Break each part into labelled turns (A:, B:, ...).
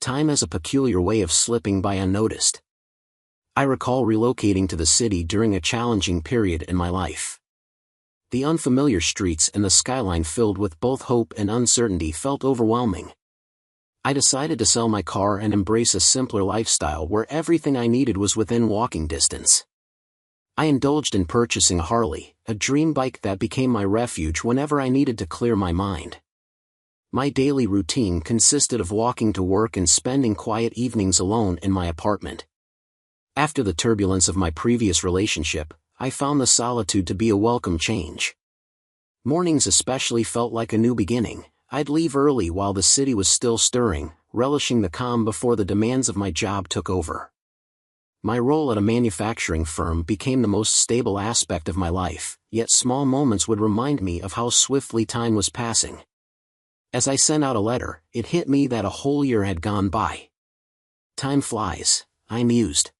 A: time has a peculiar way of slipping by unnoticed. I recall relocating to the city during a challenging period in my life. The unfamiliar streets and the skyline filled with both hope and uncertainty felt overwhelming. I decided to sell my car and embrace a simpler lifestyle where everything I needed was within walking distance. I indulged in purchasing a Harley, a dream bike that became my refuge whenever I needed to clear my mind. My daily routine consisted of walking to work and spending quiet evenings alone in my apartment. After the turbulence of my previous relationship, I found the solitude to be a welcome change. Mornings especially felt like a new beginning. I'd leave early while the city was still stirring, relishing the calm before the demands of my job took over. My role at a manufacturing firm became the most stable aspect of my life, yet small moments would remind me of how swiftly time was passing. As I sent out a letter, it hit me that a whole year had gone by. Time flies, I mused.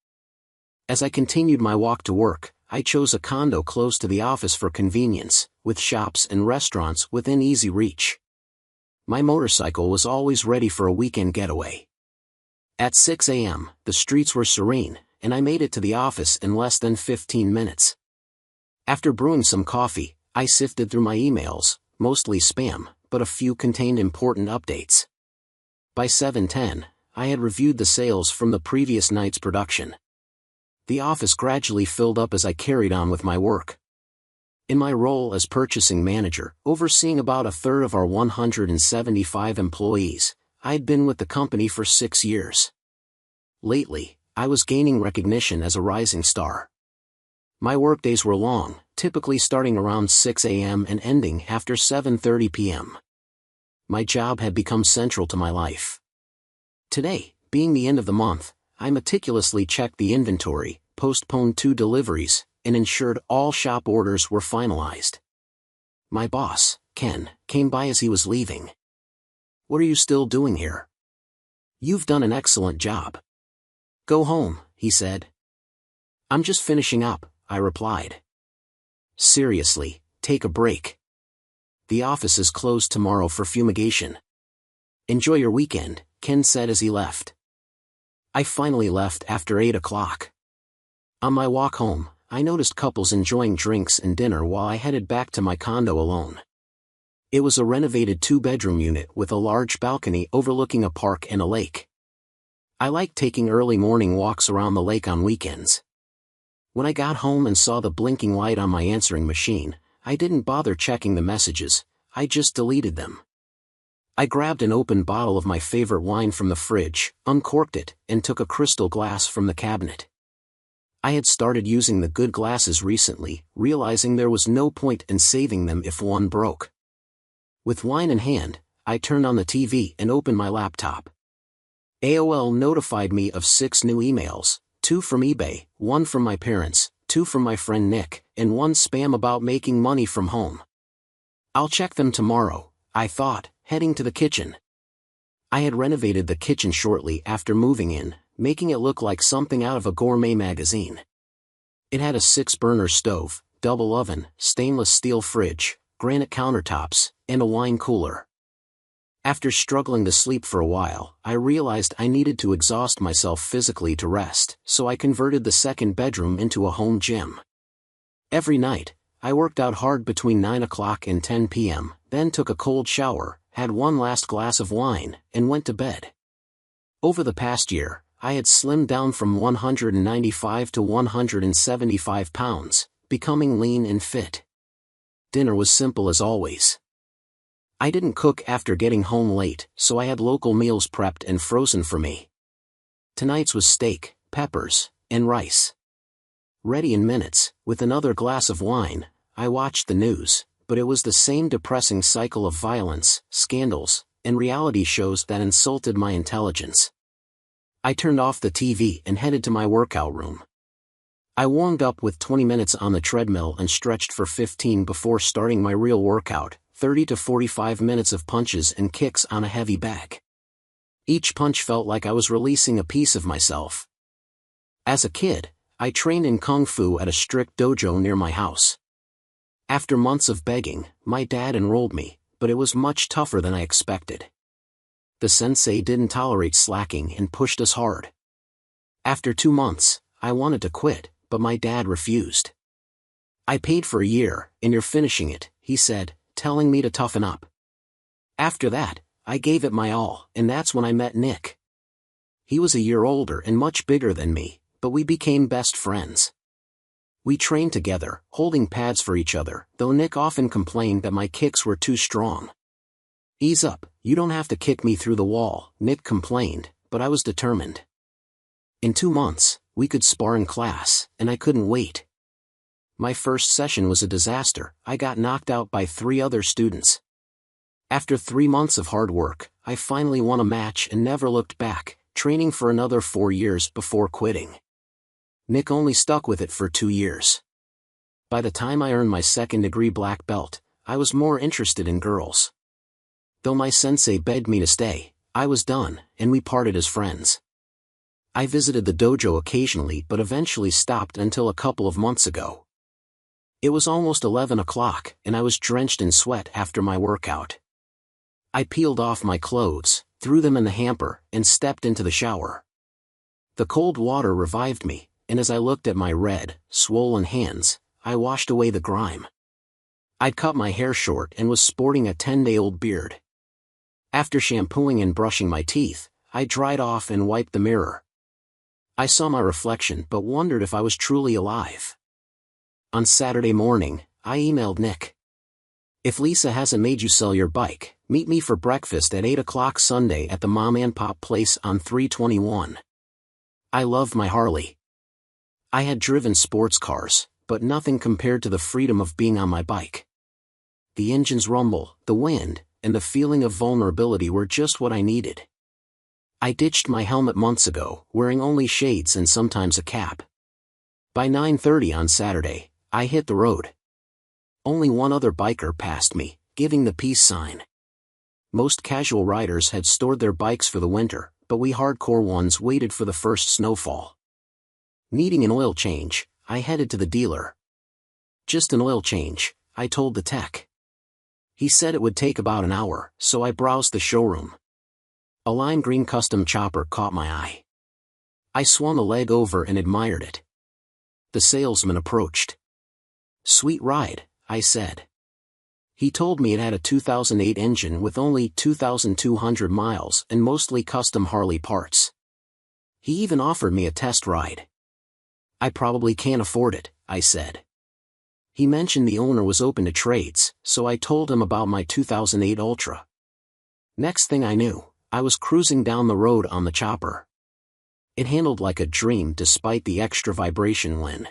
A: As I continued my walk to work, I chose a condo close to the office for convenience, with shops and restaurants within easy reach. My motorcycle was always ready for a weekend getaway. At 6 a.m., the streets were serene, and I made it to the office in less than 15 minutes. After brewing some coffee, I sifted through my emails, mostly spam, but a few contained important updates. By 7:10, I had reviewed the sales from the previous night's production. The office gradually filled up as I carried on with my work. In my role as purchasing manager, overseeing about a third of our 175 employees, I'd been with the company for 6 years. Lately, I was gaining recognition as a rising star. My workdays were long, typically starting around 6 a.m. and ending after 7:30 p.m. My job had become central to my life. Today, being the end of the month, I meticulously checked the inventory, postponed 2 deliveries, and ensured all shop orders were finalized. My boss, Ken, came by as he was leaving. "What are you still doing here? You've done an excellent job. Go home," he said. "I'm just finishing up," I replied. "Seriously, take a break. The office is closed tomorrow for fumigation. Enjoy your weekend," Ken said as he left. I finally left after 8 o'clock. On my walk home, I noticed couples enjoying drinks and dinner while I headed back to my condo alone. It was a renovated 2-bedroom unit with a large balcony overlooking a park and a lake. I like taking early morning walks around the lake on weekends. When I got home and saw the blinking light on my answering machine, I didn't bother checking the messages, I just deleted them. I grabbed an open bottle of my favorite wine from the fridge, uncorked it, and took a crystal glass from the cabinet. I had started using the good glasses recently, realizing there was no point in saving them if one broke. With wine in hand, I turned on the TV and opened my laptop. AOL notified me of 6 new emails, 2 from eBay, 1 from my parents, 2 from my friend Nick, and 1 spam about making money from home. I'll check them tomorrow, I thought, heading to the kitchen. I had renovated the kitchen shortly after moving in, making it look like something out of a gourmet magazine. It had a 6-burner stove, double oven, stainless steel fridge, granite countertops, and a wine cooler. After struggling to sleep for a while, I realized I needed to exhaust myself physically to rest, so I converted the 2nd bedroom into a home gym. Every night, I worked out hard between 9 o'clock and 10 p.m., then took a cold shower, had one last glass of wine, and went to bed. Over the past year, I had slimmed down from 195 to 175 pounds, becoming lean and fit. Dinner was simple as always. I didn't cook after getting home late, so I had local meals prepped and frozen for me. Tonight's was steak, peppers, and rice. Ready in minutes, with another glass of wine, I watched the news, but it was the same depressing cycle of violence, scandals, and reality shows that insulted my intelligence. I turned off the TV and headed to my workout room. I warmed up with 20 minutes on the treadmill and stretched for 15 before starting my real workout, 30 to 45 minutes of punches and kicks on a heavy bag. Each punch felt like I was releasing a piece of myself. As a kid, I trained in Kung Fu at a strict dojo near my house. After months of begging, my dad enrolled me, but it was much tougher than I expected. The sensei didn't tolerate slacking and pushed us hard. After 2 months, I wanted to quit, but my dad refused. "I paid for a year, and you're finishing it," he said, telling me to toughen up. After that, I gave it my all, and that's when I met Nick. He was a year older and much bigger than me, but we became best friends. We trained together, holding pads for each other, though Nick often complained that my kicks were too strong. "Ease up, you don't have to kick me through the wall," Nick complained, but I was determined. In 2 months, we could spar in class, and I couldn't wait. My first session was a disaster. I got knocked out by 3 other students. After 3 months of hard work, I finally won a match and never looked back, training for another 4 years before quitting. Nick only stuck with it for 2 years. By the time I earned my 2nd-degree black belt, I was more interested in girls. Though my sensei begged me to stay, I was done, and we parted as friends. I visited the dojo occasionally but eventually stopped until a couple of months ago. It was almost 11 o'clock, and I was drenched in sweat after my workout. I peeled off my clothes, threw them in the hamper, and stepped into the shower. The cold water revived me, and as I looked at my red, swollen hands, I washed away the grime. I'd cut my hair short and was sporting a 10-day-old beard. After shampooing and brushing my teeth, I dried off and wiped the mirror. I saw my reflection but wondered if I was truly alive. On Saturday morning, I emailed Nick. "If Lisa hasn't made you sell your bike, meet me for breakfast at 8 o'clock Sunday at the Mom and Pop place on 321. I loved my Harley. I had driven sports cars, but nothing compared to the freedom of being on my bike. The engine's rumble, the wind, and the feeling of vulnerability were just what I needed. I ditched my helmet months ago, wearing only shades and sometimes a cap. By 9:30 on Saturday, I hit the road. Only one other biker passed me, giving the peace sign. Most casual riders had stored their bikes for the winter, but we hardcore ones waited for the first snowfall. Needing an oil change, I headed to the dealer. "Just an oil change," I told the tech. He said it would take about an hour, so I browsed the showroom. A lime green custom chopper caught my eye. I swung a leg over and admired it. The salesman approached. "Sweet ride," I said. He told me it had a 2008 engine with only 2,200 miles and mostly custom Harley parts. He even offered me a test ride. "I probably can't afford it," I said. He mentioned the owner was open to trades, so I told him about my 2008 Ultra. Next thing I knew, I was cruising down the road on the chopper. It handled like a dream despite the extra vibration when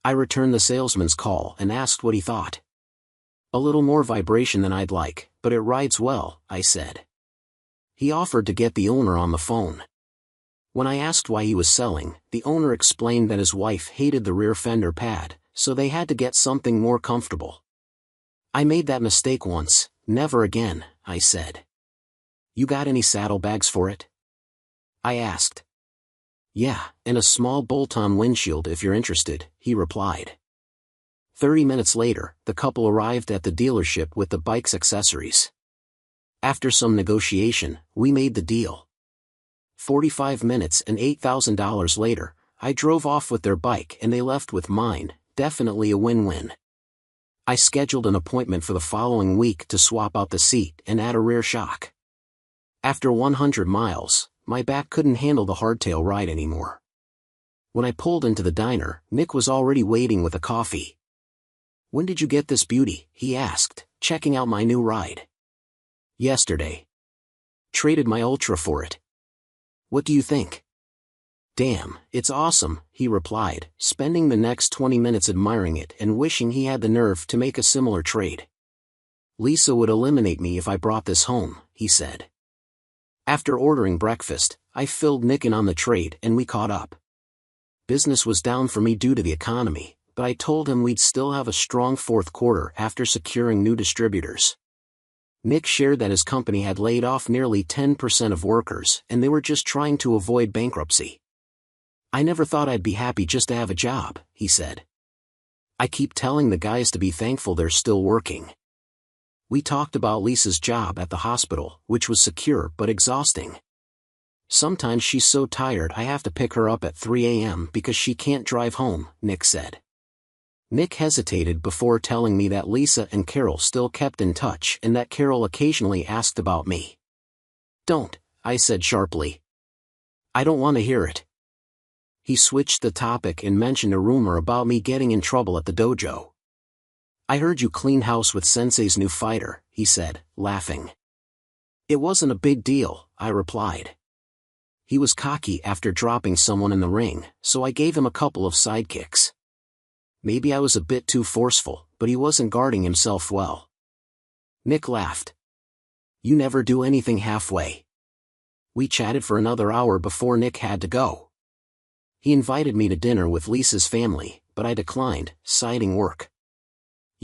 A: I returned the salesman's call and asked what he thought. "A little more vibration than I'd like, but it rides well," I said. He offered to get the owner on the phone. When I asked why he was selling, the owner explained that his wife hated the rear fender pad, so they had to get something more comfortable. "I made that mistake once, never again," I said. "You got any saddlebags for it?" I asked. "Yeah, and a small bolt-on windshield if you're interested," he replied. 30 minutes later, the couple arrived at the dealership with the bike's accessories. After some negotiation, we made the deal. 45 minutes and $8,000 later, I drove off with their bike and they left with mine, definitely a win-win. I scheduled an appointment for the following week to swap out the seat and add a rear shock. After 100 miles, my back couldn't handle the hardtail ride anymore. When I pulled into the diner, Nick was already waiting with a coffee. "When did you get this beauty?" he asked, checking out my new ride. "Yesterday. Traded my Ultra for it. What do you think?" "Damn, it's awesome," he replied, spending the next 20 minutes admiring it and wishing he had the nerve to make a similar trade. "Lisa would eliminate me if I brought this home," he said. After ordering breakfast, I filled Nick in on the trade and we caught up. Business was down for me due to the economy, but I told him we'd still have a strong fourth quarter after securing new distributors. Nick shared that his company had laid off nearly 10% of workers and they were just trying to avoid bankruptcy. "I never thought I'd be happy just to have a job," he said. "I keep telling the guys to be thankful they're still working." We talked about Lisa's job at the hospital, which was secure but exhausting. Sometimes she's so tired I have to pick her up at 3 a.m. because she can't drive home, Nick said. Nick hesitated before telling me that Lisa and Carol still kept in touch and that Carol occasionally asked about me. Don't, I said sharply. I don't want to hear it. He switched the topic and mentioned a rumor about me getting in trouble at the dojo. I heard you clean house with Sensei's new fighter, he said, laughing. It wasn't a big deal, I replied. He was cocky after dropping someone in the ring, so I gave him a couple of sidekicks. Maybe I was a bit too forceful, but he wasn't guarding himself well. Nick laughed. You never do anything halfway. We chatted for another hour before Nick had to go. He invited me to dinner with Lisa's family, but I declined, citing work.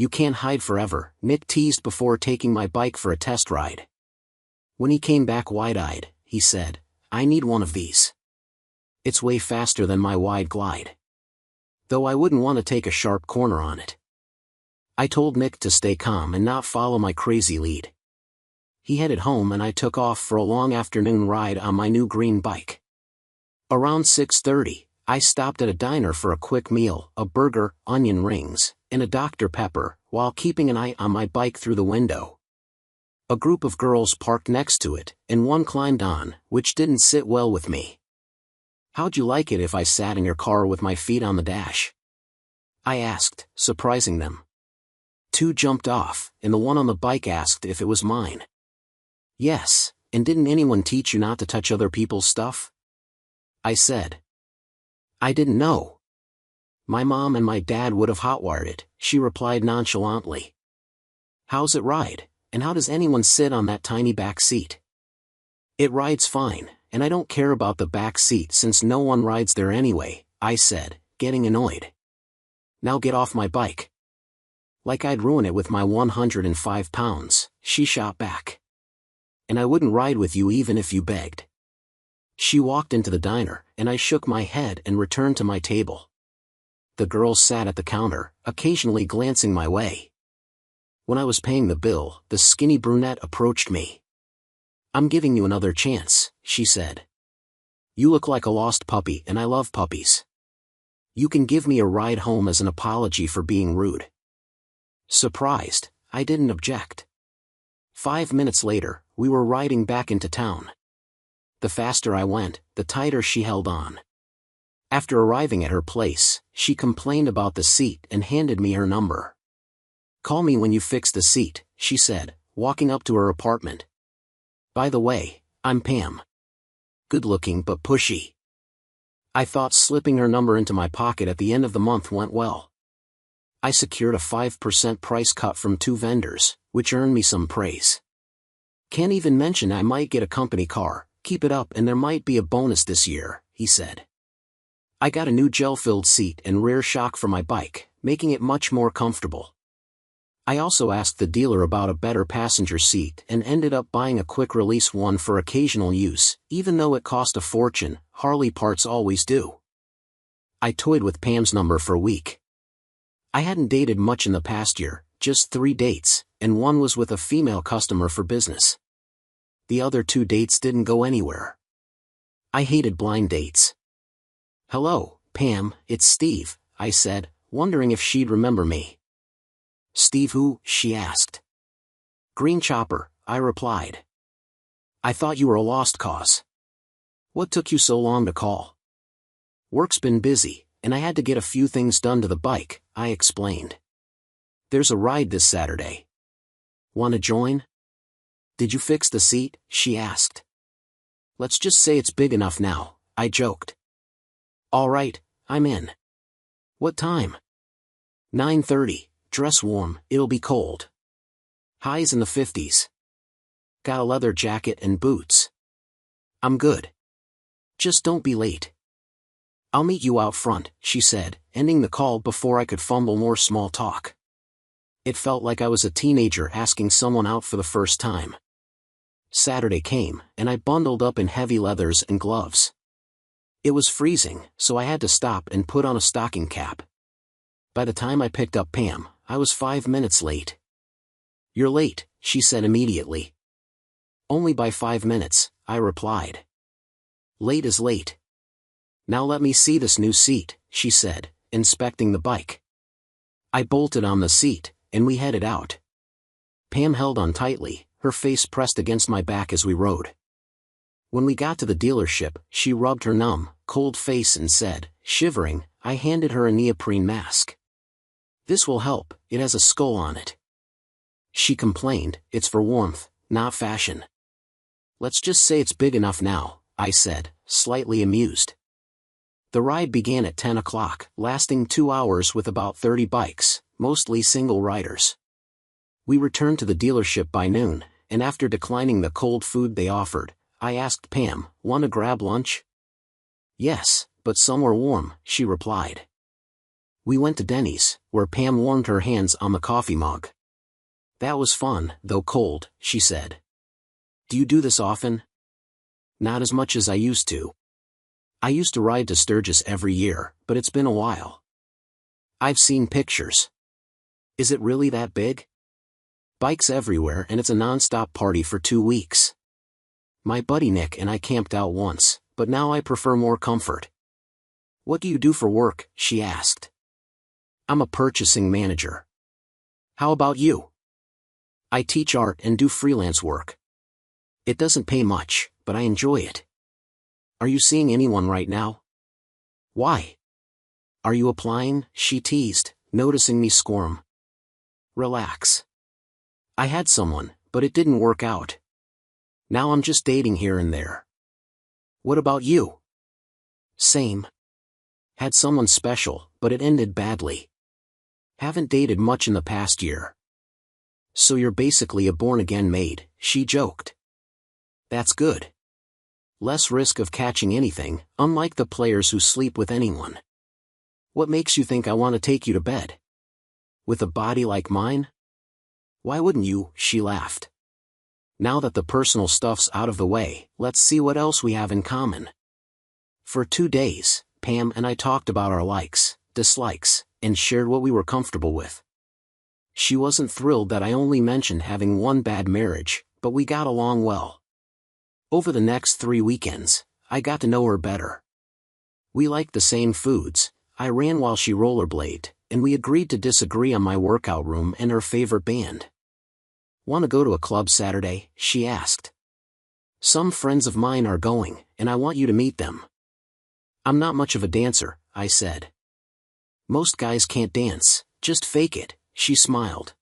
A: You can't hide forever, Nick teased before taking my bike for a test ride. When he came back wide-eyed, he said, I need one of these. It's way faster than my wide glide. Though I wouldn't want to take a sharp corner on it. I told Nick to stay calm and not follow my crazy lead. He headed home and I took off for a long afternoon ride on my new green bike. Around 6:30, I stopped at a diner for a quick meal, a burger, onion rings, and a Dr. Pepper, while keeping an eye on my bike through the window. A group of girls parked next to it, and one climbed on, which didn't sit well with me. How'd you like it if I sat in your car with my feet on the dash? I asked, surprising them. Two jumped off, and the one on the bike asked if it was mine. Yes, and didn't anyone teach you not to touch other people's stuff? I said. I didn't know. My mom and my dad would have hotwired it, she replied nonchalantly. How's it ride? And how does anyone sit on that tiny back seat? It rides fine, and I don't care about the back seat since no one rides there anyway, I said, getting annoyed. Now get off my bike. Like I'd ruin it with my 105 pounds, she shot back. And I wouldn't ride with you even if you begged. She walked into the diner, and I shook my head and returned to my table. The girls sat at the counter, occasionally glancing my way. When I was paying the bill, the skinny brunette approached me. I'm giving you another chance, she said. You look like a lost puppy and I love puppies. You can give me a ride home as an apology for being rude. Surprised, I didn't object. 5 minutes later, we were riding back into town. The faster I went, the tighter she held on. After arriving at her place, she complained about the seat and handed me her number. Call me when you fix the seat, she said, walking up to her apartment. By the way, I'm Pam. Good looking but pushy. I thought slipping her number into my pocket at the end of the month went well. I secured a 5% price cut from 2 vendors, which earned me some praise. Can't even mention I might get a company car, keep it up and there might be a bonus this year, he said. I got a new gel-filled seat and rear shock for my bike, making it much more comfortable. I also asked the dealer about a better passenger seat and ended up buying a quick-release one for occasional use, even though it cost a fortune. Harley parts always do. I toyed with Pam's number for a week. I hadn't dated much in the past year, just 3 dates, and one was with a female customer for business. The other 2 dates didn't go anywhere. I hated blind dates. Hello, Pam, it's Steve, I said, wondering if she'd remember me. Steve who? She asked. Green Chopper, I replied. I thought you were a lost cause. What took you so long to call? Work's been busy, and I had to get a few things done to the bike, I explained. There's a ride this Saturday. Want to join? Did you fix the seat? She asked. Let's just say it's big enough now, I joked. All right, I'm in. What time? 9:30. Dress warm, it'll be cold. Highs in the 50s. Got a leather jacket and boots. I'm good. Just don't be late. I'll meet you out front, she said, ending the call before I could fumble more small talk. It felt like I was a teenager asking someone out for the first time. Saturday came, and I bundled up in heavy leathers and gloves. It was freezing, so I had to stop and put on a stocking cap. By the time I picked up Pam, I was 5 minutes late. You're late, she said immediately. Only by 5 minutes, I replied. Late is late. Now let me see this new seat, she said, inspecting the bike. I bolted on the seat, and we headed out. Pam held on tightly, her face pressed against my back as we rode. When we got to the dealership, she rubbed her numb, cold face and said, shivering, I handed her a neoprene mask. This will help, it has a skull on it. She complained, it's for warmth, not fashion. Let's just say it's big enough now, I said, slightly amused. The ride began at 10 o'clock, lasting 2 hours with about 30 bikes, mostly single riders. We returned to the dealership by noon, and after declining the cold food they offered, I asked Pam, want to grab lunch? Yes, but somewhere warm, she replied. We went to Denny's, where Pam warmed her hands on the coffee mug. That was fun, though cold, she said. Do you do this often? Not as much as I used to. I used to ride to Sturgis every year, but it's been a while. I've seen pictures. Is it really that big? Bikes everywhere and it's a non-stop party for 2 weeks. My buddy Nick and I camped out once, but now I prefer more comfort. What do you do for work? She asked. I'm a purchasing manager. How about you? I teach art and do freelance work. It doesn't pay much, but I enjoy it. Are you seeing anyone right now? Why? Are you applying? She teased, noticing me squirm. Relax. I had someone, but it didn't work out. Now I'm just dating here and there. What about you? Same. Had someone special, but it ended badly. Haven't dated much in the past year. So you're basically a born-again maid, she joked. That's good. Less risk of catching anything, unlike the players who sleep with anyone. What makes you think I want to take you to bed? With a body like mine? Why wouldn't you? She laughed. Now that the personal stuff's out of the way, let's see what else we have in common. For 2 days, Pam and I talked about our likes, dislikes, and shared what we were comfortable with. She wasn't thrilled that I only mentioned having one bad marriage, but we got along well. Over the next 3 weekends, I got to know her better. We liked the same foods, I ran while she rollerbladed, and we agreed to disagree on my workout room and her favorite band. Want to go to a club Saturday? She asked. Some friends of mine are going, and I want you to meet them. I'm not much of a dancer, I said. Most guys can't dance, just fake it, she smiled.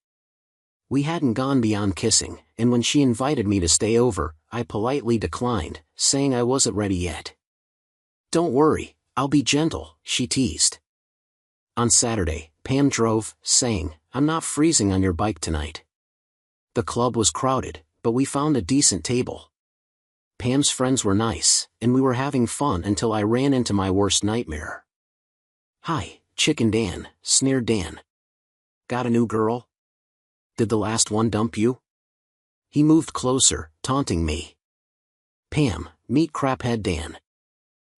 A: We hadn't gone beyond kissing, and when she invited me to stay over, I politely declined, saying I wasn't ready yet. Don't worry, I'll be gentle, she teased. On Saturday, Pam drove, saying, I'm not freezing on your bike tonight. The club was crowded, but we found a decent table. Pam's friends were nice, and we were having fun until I ran into my worst nightmare. Hi, Chicken Dan, sneered Dan. Got a new girl? Did the last one dump you? He moved closer, taunting me. Pam, meet Craphead Dan.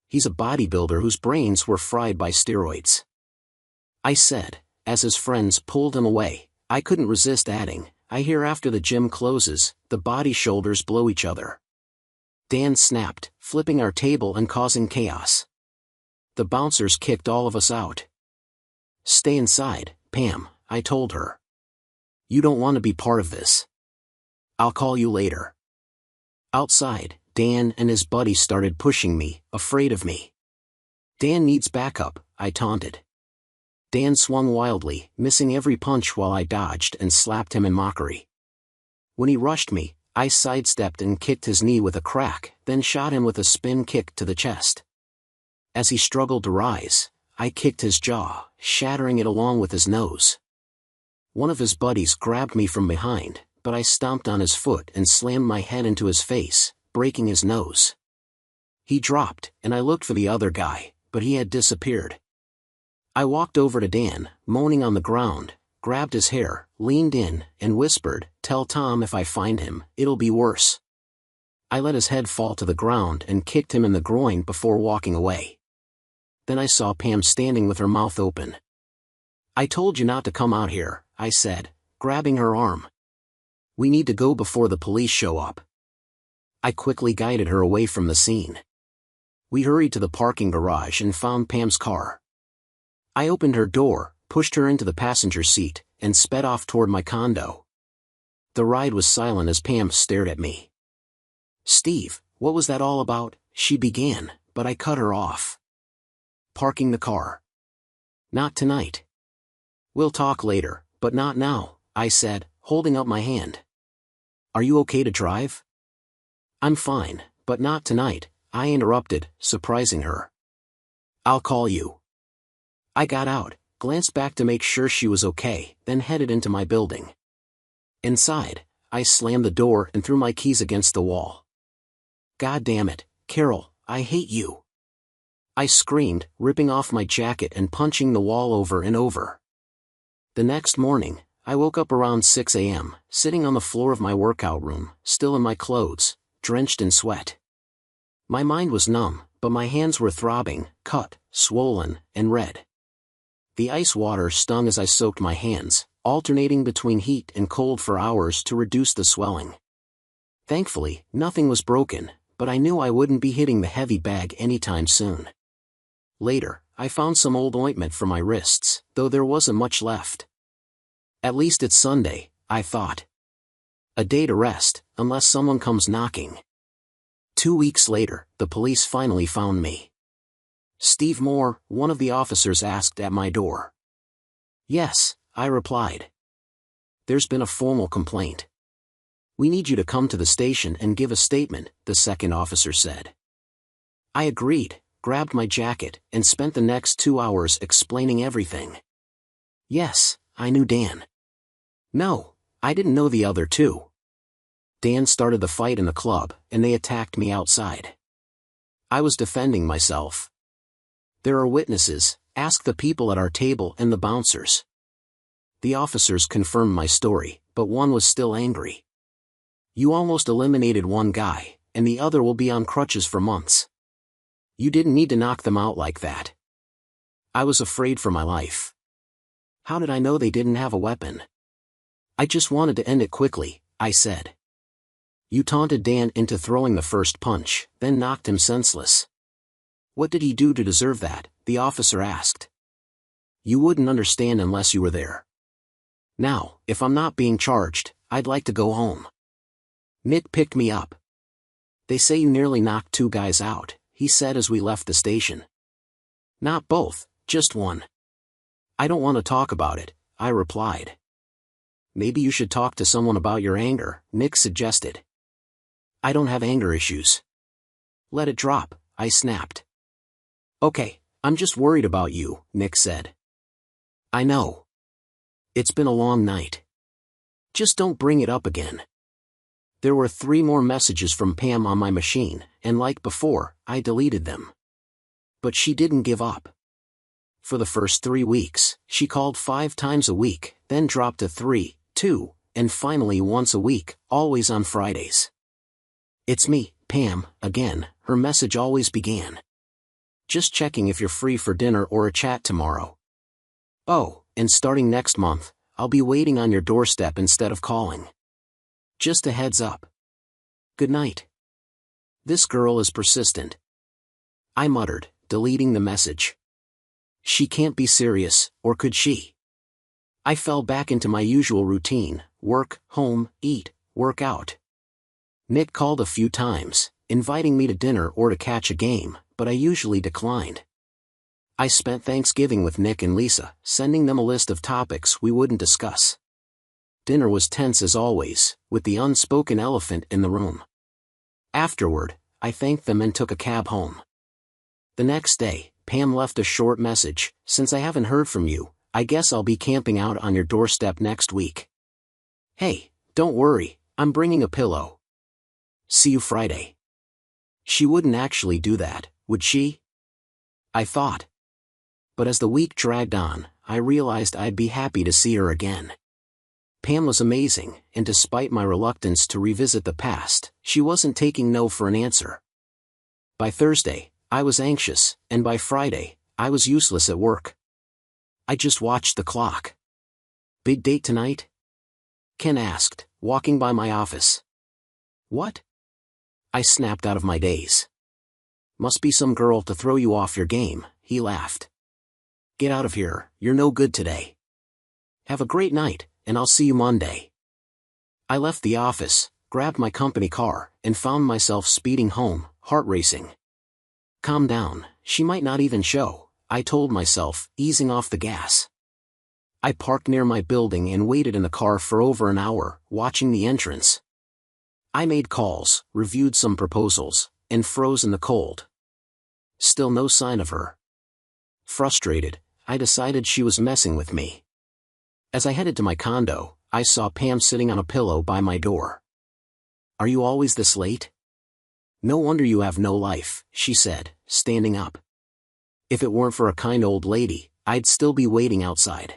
A: He's a bodybuilder whose brains were fried by steroids. I said, as his friends pulled him away. I couldn't resist adding, I hear after the gym closes, the body shoulders blow each other. Dan snapped, flipping our table and causing chaos. The bouncers kicked all of us out. Stay inside, Pam, I told her. You don't want to be part of this. I'll call you later. Outside, Dan and his buddy started pushing me, afraid of me. Dan needs backup, I taunted. Dan swung wildly, missing every punch while I dodged and slapped him in mockery. When he rushed me, I sidestepped and kicked his knee with a crack, then shot him with a spin kick to the chest. As he struggled to rise, I kicked his jaw, shattering it along with his nose. One of his buddies grabbed me from behind, but I stomped on his foot and slammed my head into his face, breaking his nose. He dropped, and I looked for the other guy, but he had disappeared. I walked over to Dan, moaning on the ground, grabbed his hair, leaned in, and whispered, "Tell Tom if I find him, it'll be worse." I let his head fall to the ground and kicked him in the groin before walking away. Then I saw Pam standing with her mouth open. "I told you not to come out here," I said, grabbing her arm. We need to go before the police show up. I quickly guided her away from the scene. We hurried to the parking garage and found Pam's car. I opened her door, pushed her into the passenger seat, and sped off toward my condo. The ride was silent as Pam stared at me. "Steve, what was that all about?" she began, but I cut her off. "Parking the car. Not tonight. We'll talk later, but not now," I said, holding up my hand. "Are you okay to drive?" "I'm fine, but not tonight," I interrupted, surprising her. "I'll call you." I got out, glanced back to make sure she was okay, then headed into my building. Inside, I slammed the door and threw my keys against the wall. "God damn it, Carol, I hate you!" I screamed, ripping off my jacket and punching the wall over and over. The next morning, I woke up around 6 a.m., sitting on the floor of my workout room, still in my clothes, drenched in sweat. My mind was numb, but my hands were throbbing, cut, swollen, and red. The ice water stung as I soaked my hands, alternating between heat and cold for hours to reduce the swelling. Thankfully, nothing was broken, but I knew I wouldn't be hitting the heavy bag anytime soon. Later, I found some old ointment for my wrists, though there wasn't much left. At least it's Sunday, I thought. A day to rest, unless someone comes knocking. 2 weeks later, the police finally found me. "Steve Moore," one of the officers asked at my door. "Yes," I replied. "There's been a formal complaint. We need you to come to the station and give a statement," the second officer said. I agreed, grabbed my jacket, and spent the next 2 hours explaining everything. Yes, I knew Dan. No, I didn't know the other two. Dan started the fight in the club, and they attacked me outside. I was defending myself. "There are witnesses, ask the people at our table and the bouncers." The officers confirmed my story, but one was still angry. "You almost eliminated one guy, and the other will be on crutches for months. You didn't need to knock them out like that." I was afraid for my life. How did I know they didn't have a weapon? "I just wanted to end it quickly," I said. "You taunted Dan into throwing the first punch, then knocked him senseless. What did he do to deserve that?" the officer asked. "You wouldn't understand unless you were there. Now, if I'm not being charged, I'd like to go home." Nick picked me up. "They say you nearly knocked 2 guys out," he said as we left the station. "Not both, just one." "I don't want to talk about it," I replied. "Maybe you should talk to someone about your anger," Nick suggested. "I don't have anger issues." "Let it drop," I snapped. "Okay, I'm just worried about you," Nick said. "I know. It's been a long night. Just don't bring it up again." There were 3 more messages from Pam on my machine, and like before, I deleted them. But she didn't give up. For the first 3 weeks, she called 5 times a week, then dropped to 3, 2, and finally once a week, always on Fridays. "It's me, Pam, again," her message always began. "Just checking if you're free for dinner or a chat tomorrow. Oh, and starting next month, I'll be waiting on your doorstep instead of calling. Just a heads up. Good night." This girl is persistent. I muttered, deleting the message. She can't be serious, or could she? I fell back into my usual routine: work, home, eat, work out. Nick called a few times, inviting me to dinner or to catch a game, but I usually declined. I spent Thanksgiving with Nick and Lisa, sending them a list of topics we wouldn't discuss. Dinner was tense as always, with the unspoken elephant in the room. Afterward, I thanked them and took a cab home. The next day, Pam left a short message: "Since I haven't heard from you, I guess I'll be camping out on your doorstep next week. Hey, don't worry, I'm bringing a pillow. See you Friday." She wouldn't actually do that, would she? I thought. But as the week dragged on, I realized I'd be happy to see her again. Pam was amazing, and despite my reluctance to revisit the past, she wasn't taking no for an answer. By Thursday, I was anxious, and by Friday, I was useless at work. I just watched the clock. "Big date tonight?" Ken asked, walking by my office. What? I snapped out of my daze. Must be some girl to throw you off your game, he laughed. Get out of here, you're no good today. Have a great night, and I'll see you Monday. I left the office, grabbed my company car, and found myself speeding home, heart racing. Calm down, she might not even show, I told myself, easing off the gas. I parked near my building and waited in the car for over an hour, watching the entrance. I made calls, reviewed some proposals, and froze in the cold. Still no sign of her. Frustrated, I decided she was messing with me. As I headed to my condo, I saw Pam sitting on a pillow by my door. Are you always this late? No wonder you have no life, she said, standing up. If it weren't for a kind old lady, I'd still be waiting outside.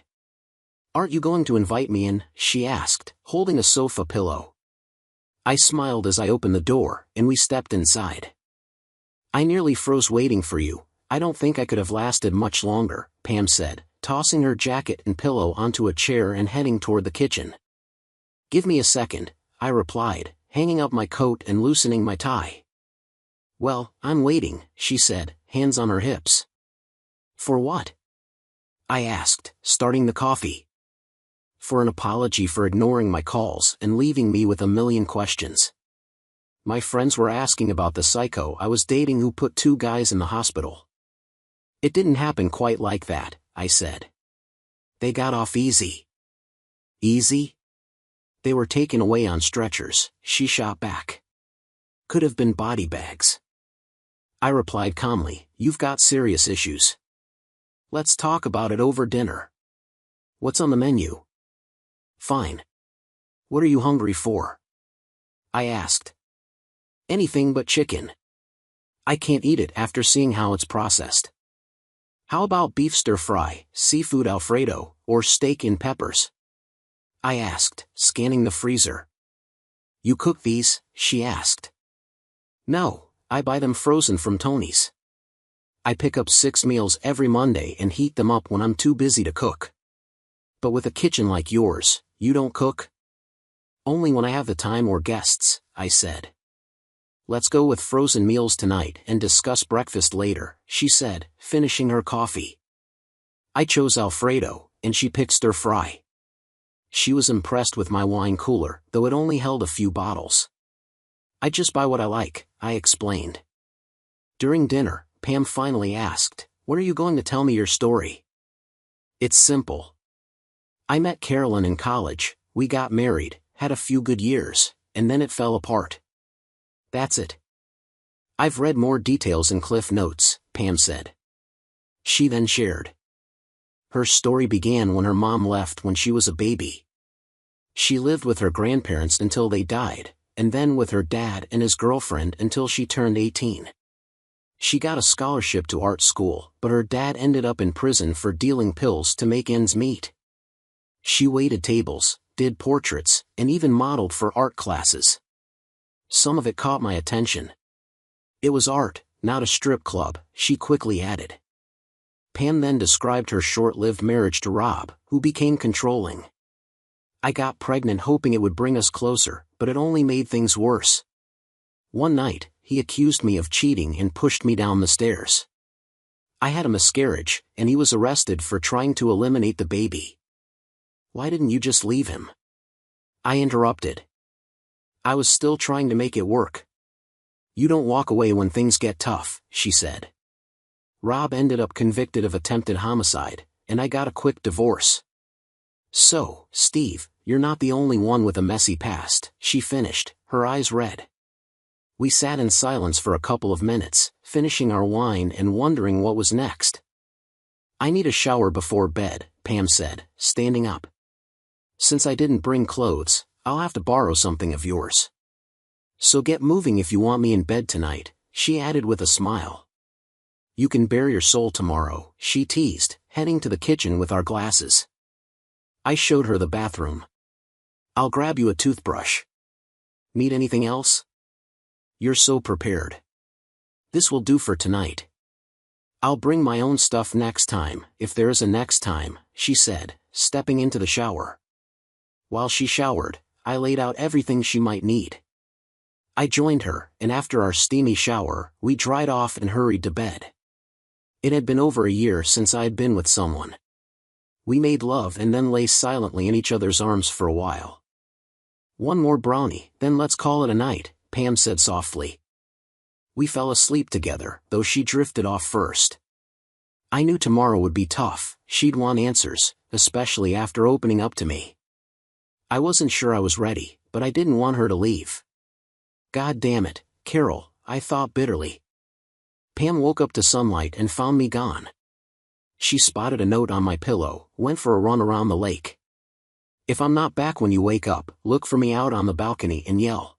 A: Aren't you going to invite me in? She asked, holding a sofa pillow. I smiled as I opened the door, and we stepped inside. I nearly froze waiting for you. I don't think I could have lasted much longer, Pam said, tossing her jacket and pillow onto a chair and heading toward the kitchen. Give me a second, I replied, hanging up my coat and loosening my tie. Well, I'm waiting, she said, hands on her hips. For what? I asked, starting the coffee. For an apology for ignoring my calls and leaving me with a million questions. My friends were asking about the psycho I was dating who put 2 guys in the hospital. It didn't happen quite like that, I said. They got off easy. Easy? They were taken away on stretchers, she shot back. Could have been body bags. I replied calmly, you've got serious issues. Let's talk about it over dinner. What's on the menu? Fine. What are you hungry for? I asked. Anything but chicken. I can't eat it after seeing how it's processed. How about beef stir-fry, seafood Alfredo, or steak in peppers? I asked, scanning the freezer. You cook these? She asked. No, I buy them frozen from Tony's. I pick up 6 meals every Monday and heat them up when I'm too busy to cook. But with a kitchen like yours, you don't cook? Only when I have the time or guests, I said. Let's go with frozen meals tonight and discuss breakfast later, she said, finishing her coffee. I chose Alfredo, and she picked stir-fry. She was impressed with my wine cooler, though it only held a few bottles. I just buy what I like, I explained. During dinner, Pam finally asked, when are you going to tell me your story? It's simple. I met Carolyn in college, we got married, had a few good years, and then it fell apart. That's it. I've read more details in Cliff Notes, Pam said. She then shared. Her story began when her mom left when she was a baby. She lived with her grandparents until they died, and then with her dad and his girlfriend until she turned 18. She got a scholarship to art school, but her dad ended up in prison for dealing pills to make ends meet. She waited tables, did portraits, and even modeled for art classes. Some of it caught my attention. It was art, not a strip club, she quickly added. Pam then described her short-lived marriage to Rob, who became controlling. I got pregnant hoping it would bring us closer, but it only made things worse. One night, he accused me of cheating and pushed me down the stairs. I had a miscarriage, and he was arrested for trying to eliminate the baby. Why didn't you just leave him? I interrupted. I was still trying to make it work. You don't walk away when things get tough, she said. Rob ended up convicted of attempted homicide, and I got a quick divorce. So, Steve, you're not the only one with a messy past, she finished, her eyes red. We sat in silence for a couple of minutes, finishing our wine and wondering what was next. I need a shower before bed, Pam said, standing up. Since I didn't bring clothes, I'll have to borrow something of yours. So get moving if you want me in bed tonight, she added with a smile. You can bare your soul tomorrow, she teased, heading to the kitchen with our glasses. I showed her the bathroom. I'll grab you a toothbrush. Need anything else? You're so prepared. This will do for tonight. I'll bring my own stuff next time, if there is a next time, she said, stepping into the shower. While she showered, I laid out everything she might need. I joined her, and after our steamy shower, we dried off and hurried to bed. It had been over a year since I had been with someone. We made love and then lay silently in each other's arms for a while. "One more brownie, then let's call it a night," Pam said softly. We fell asleep together, though she drifted off first. I knew tomorrow would be tough. She'd want answers, especially after opening up to me. I wasn't sure I was ready, but I didn't want her to leave. God damn it, Carol, I thought bitterly. Pam woke up to sunlight and found me gone. She spotted a note on my pillow, went for a run around the lake. "If I'm not back when you wake up, look for me out on the balcony and yell."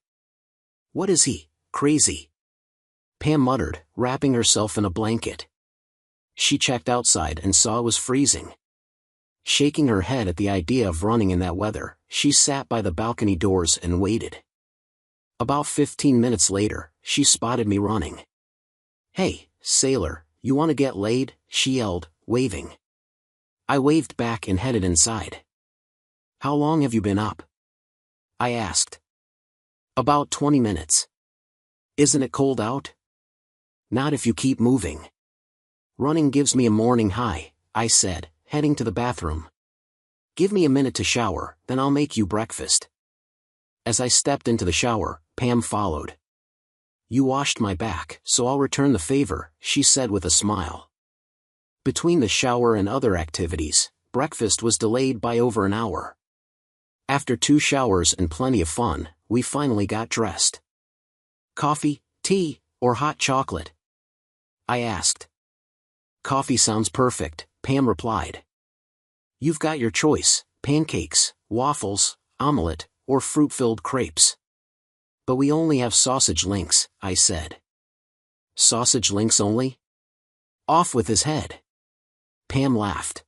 A: "What is he, crazy?" Pam muttered, wrapping herself in a blanket. She checked outside and saw it was freezing. Shaking her head at the idea of running in that weather, she sat by the balcony doors and waited. About 15 minutes later, she spotted me running. "Hey, sailor, you want to get laid?" she yelled, waving. I waved back and headed inside. "How long have you been up?" I asked. "About 20 minutes. Isn't it cold out?" "Not if you keep moving." "Running gives me a morning high," I said, heading to the bathroom. "Give me a minute to shower, then I'll make you breakfast." As I stepped into the shower, Pam followed. "You washed my back, so I'll return the favor," she said with a smile. Between the shower and other activities, breakfast was delayed by over an hour. After 2 showers and plenty of fun, we finally got dressed. "Coffee, tea, or hot chocolate?" I asked. "Coffee sounds perfect," Pam replied. "You've got your choice, pancakes, waffles, omelette, or fruit-filled crepes." "But we only have sausage links," I said. "Sausage links only?" Off with his head. Pam laughed.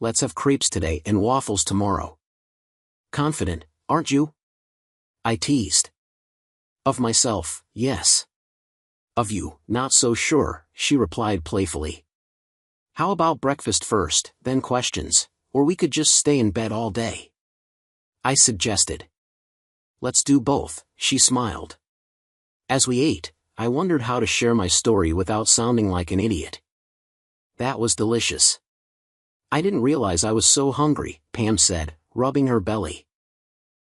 A: "Let's have crepes today and waffles tomorrow." "Confident, aren't you?" I teased. "Of myself, yes. Of you, not so sure," she replied playfully. "How about breakfast first, then questions, or we could just stay in bed all day?" I suggested. "Let's do both," she smiled. As we ate, I wondered how to share my story without sounding like an idiot. That was delicious. "I didn't realize I was so hungry," Pam said, rubbing her belly.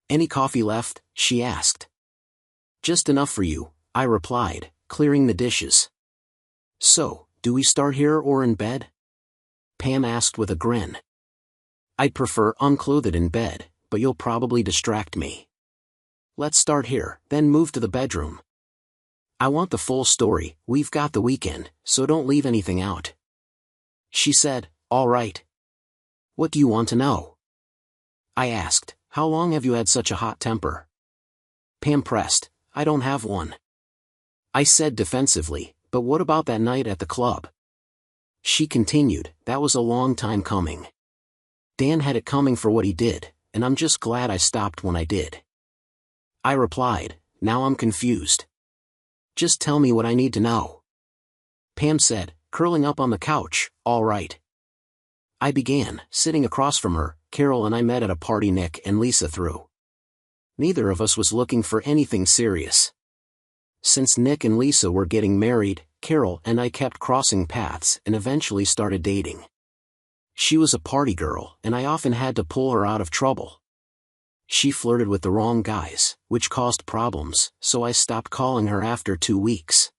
A: "Any coffee left?" she asked. "Just enough for you," I replied, clearing the dishes. "So, do we start here or in bed?" Pam asked with a grin. "I'd prefer unclothed in bed, but you'll probably distract me." "Let's start here, then move to the bedroom." "I want the full story, we've got the weekend, so don't leave anything out." She said, "All right." "What do you want to know?" I asked. "How long have you had such a hot temper?" Pam pressed. "I don't have one." I said defensively, "But what about that night at the club?" She continued, "That was a long time coming. Dan had it coming for what he did, and I'm just glad I stopped when I did." I replied, "Now I'm confused. Just tell me what I need to know." Pam said, curling up on the couch, "All right." I began. Sitting across from her, Carol and I met at a party Nick and Lisa threw. Neither of us was looking for anything serious. Since Nick and Lisa were getting married, Carol and I kept crossing paths and eventually started dating. She was a party girl, and I often had to pull her out of trouble. She flirted with the wrong guys, which caused problems, so I stopped calling her after 2 weeks.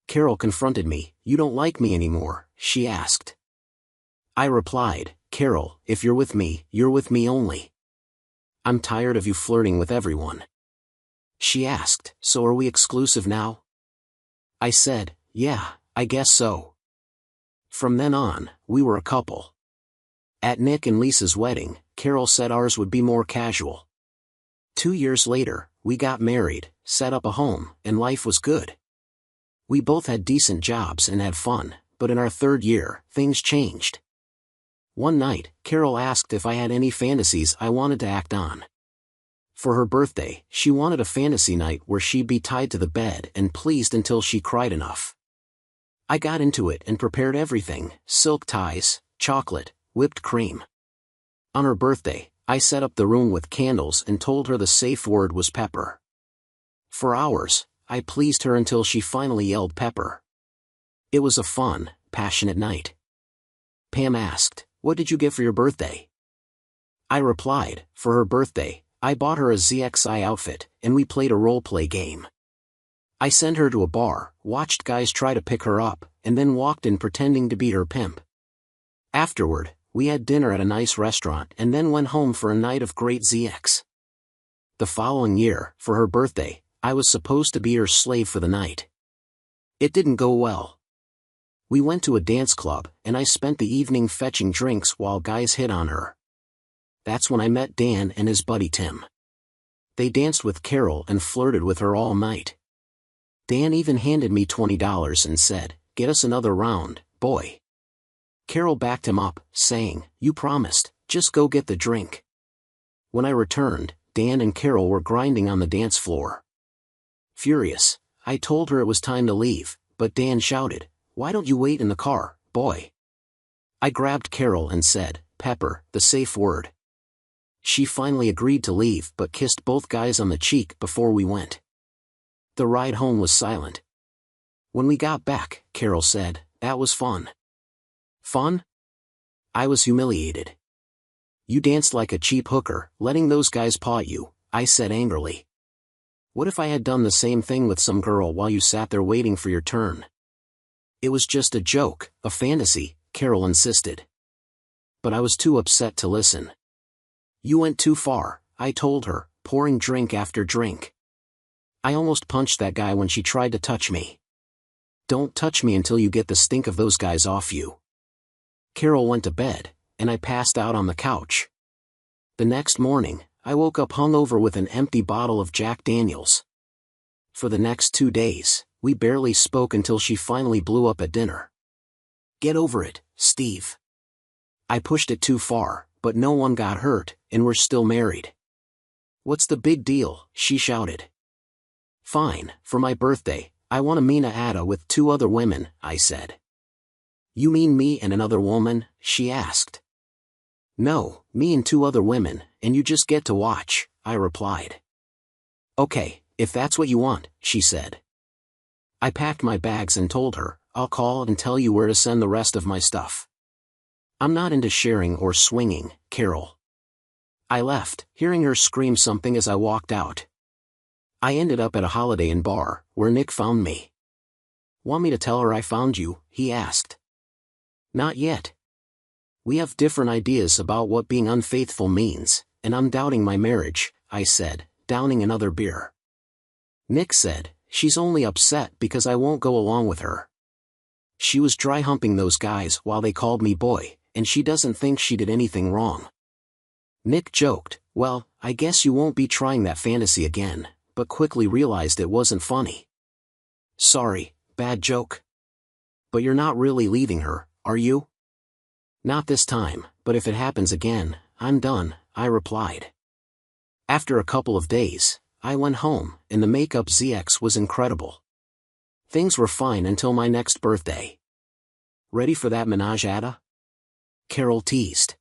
A: Carol confronted me. "You don't like me anymore?" she asked. I replied, "Carol, if you're with me, you're with me only. I'm tired of you flirting with everyone." She asked, "So are we exclusive now?" I said, "Yeah, I guess so." From then on, we were a couple. At Nick and Lisa's wedding, Carol said ours would be more casual. 2 years later, we got married, set up a home, and life was good. We both had decent jobs and had fun, but in our 3rd year, things changed. One night, Carol asked if I had any fantasies I wanted to act on. For her birthday, she wanted a fantasy night where she'd be tied to the bed and pleased until she cried enough. I got into it and prepared everything: silk ties, chocolate, whipped cream. On her birthday, I set up the room with candles and told her the safe word was pepper. For hours, I pleased her until she finally yelled pepper. It was a fun, passionate night. Pam asked, "What did you get for your birthday?" I replied, "For her birthday, I bought her a ZXI outfit, and we played a role-play game. I sent her to a bar, watched guys try to pick her up, and then walked in pretending to be her pimp. Afterward, we had dinner at a nice restaurant and then went home for a night of great ZX. The following year, for her birthday, I was supposed to be her slave for the night. It didn't go well. We went to a dance club, and I spent the evening fetching drinks while guys hit on her. That's when I met Dan and his buddy Tim. They danced with Carol and flirted with her all night. Dan even handed me $20 and said, "Get us another round, boy." Carol backed him up, saying, "You promised, just go get the drink." When I returned, Dan and Carol were grinding on the dance floor. Furious, I told her it was time to leave, but Dan shouted, "Why don't you wait in the car, boy?" I grabbed Carol and said, "Pepper, the safe word." She finally agreed to leave but kissed both guys on the cheek before we went. The ride home was silent. When we got back, Carol said, "That was fun." Fun? I was humiliated. "You danced like a cheap hooker, letting those guys paw at you," I said angrily. "What if I had done the same thing with some girl while you sat there waiting for your turn?" "It was just a joke, a fantasy," Carol insisted. But I was too upset to listen. "You went too far," I told her, pouring drink after drink. "I almost punched that guy when she tried to touch me. Don't touch me until you get the stink of those guys off you." Carol went to bed, and I passed out on the couch. The next morning, I woke up hungover with an empty bottle of Jack Daniels. For the next 2 days, we barely spoke until she finally blew up at dinner. "Get over it, Steve." I pushed it too far, but no one got hurt, and we're still married. "What's the big deal?" she shouted. "Fine, for my birthday, I want a Mina Ada with 2 other women," I said. "You mean me and another woman?" she asked. "No, me and 2 other women, and you just get to watch," I replied. "Okay, if that's what you want," she said. I packed my bags and told her, "I'll call and tell you where to send the rest of my stuff. I'm not into sharing or swinging, Carol." I left, hearing her scream something as I walked out. I ended up at a Holiday Inn bar, where Nick found me. "Want me to tell her I found you?" he asked. "Not yet. We have different ideas about what being unfaithful means, and I'm doubting my marriage," I said, downing another beer. Nick said, "She's only upset because I won't go along with her. She was dry humping those guys while they called me boy, and she doesn't think she did anything wrong." Nick joked, "Well, I guess you won't be trying that fantasy again," but quickly realized it wasn't funny. "Sorry, bad joke. But you're not really leaving her, are you?" "Not this time, but if it happens again, I'm done," I replied. After a couple of days, I went home, and the makeup ZX was incredible. Things were fine until my next birthday. "Ready for that menage Ada?" Carol teased.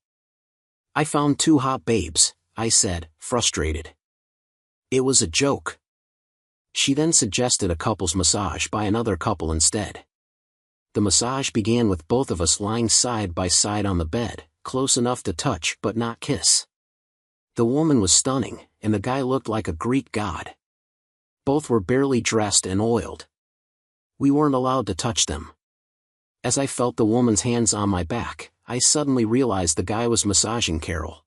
A: "I found 2 hot babes," I said, frustrated. It was a joke. She then suggested a couple's massage by another couple instead. The massage began with both of us lying side by side on the bed, close enough to touch but not kiss. The woman was stunning, and the guy looked like a Greek god. Both were barely dressed and oiled. We weren't allowed to touch them. As I felt the woman's hands on my back, I suddenly realized the guy was massaging Carol.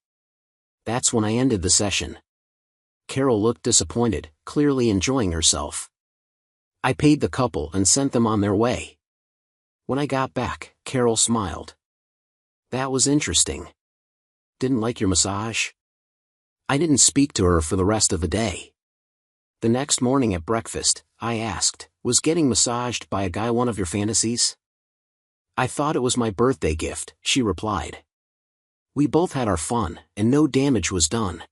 A: That's when I ended the session. Carol looked disappointed, clearly enjoying herself. I paid the couple and sent them on their way. When I got back, Carol smiled. "That was interesting. Didn't like your massage?" I didn't speak to her for the rest of the day. The next morning at breakfast, I asked, "Was getting massaged by a guy one of your fantasies?" "I thought it was my birthday gift," she replied. We both had our fun, and no damage was done.